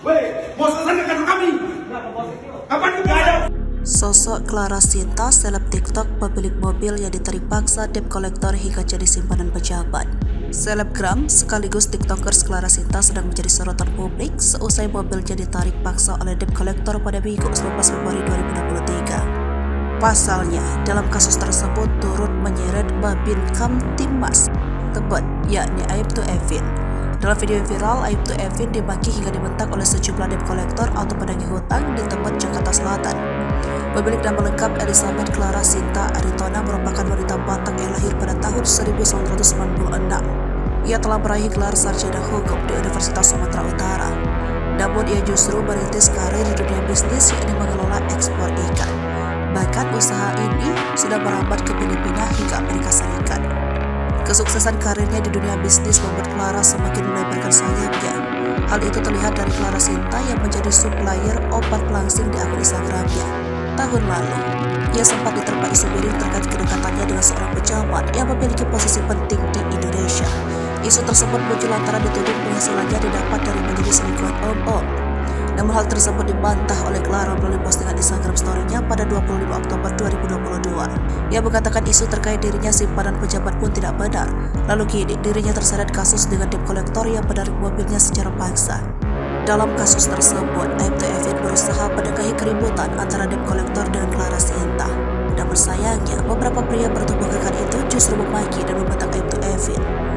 Weh, mau selesai kantor kami. Kapan nggak ada? Sosok Clara Sinta, seleb TikTok pemilik mobil yang ditarik paksa debt collector hingga jadi simpanan pejabat. Selebgram sekaligus tiktokers Clara Sinta sedang menjadi sorotan publik seusai mobilnya ditarik paksa oleh debt collector pada Minggu 19 Februari 2023. Pasalnya, dalam kasus tersebut turut menyeret Babin Kamtibmas Tebet, yakni Aibtu Evin. Dalam video yang viral, Aibtu Evin dimaki hingga dibentak oleh sejumlah debt collector atau penagih hutang di Tebet, Jakarta Selatan. Pemilik nama lengkap Elizabeth Clara Sinta Aritona merupakan wanita Batak yang lahir pada tahun 1996. Ia telah meraih gelar sarjana hukum di Universitas Sumatera Utara. Namun ia justru merintis karir di dunia bisnis yakni mengelola ekspor ikan. Bahkan usaha ini sudah merambat ke Filipina hingga Amerika Serikat. Kesuksesan karirnya di dunia bisnis membuat Clara semakin melebarkan sayapnya. Hal itu terlihat dari Clara Sinta yang menjadi supplier obat pelangsing di akun Instagramnya. Tahun lalu, ia sempat diterpa isu miring terkait kedekatannya dengan seorang pejabat yang memiliki posisi penting di Indonesia. Isu tersebut muncul lantaran dituduh penghasilannya didapat dari menjadi selingkuhan om-om. Namun hal tersebut dibantah oleh Clara melalui postingan Instagram story-nya pada 25 Oktober 2022. Ia mengatakan isu terkait dirinya simpanan pejabat pun tidak benar. Lalu kini dirinya terseret kasus dengan debt collector yang menarik mobilnya secara paksa. Dalam kasus tersebut, Aibtu Evin berusaha menengahi keributan antara debt collector dengan Clara Sinta. Namun sayangnya, beberapa pria bertubuh kekar itu justru memaki dan membentak Aibtu Evin.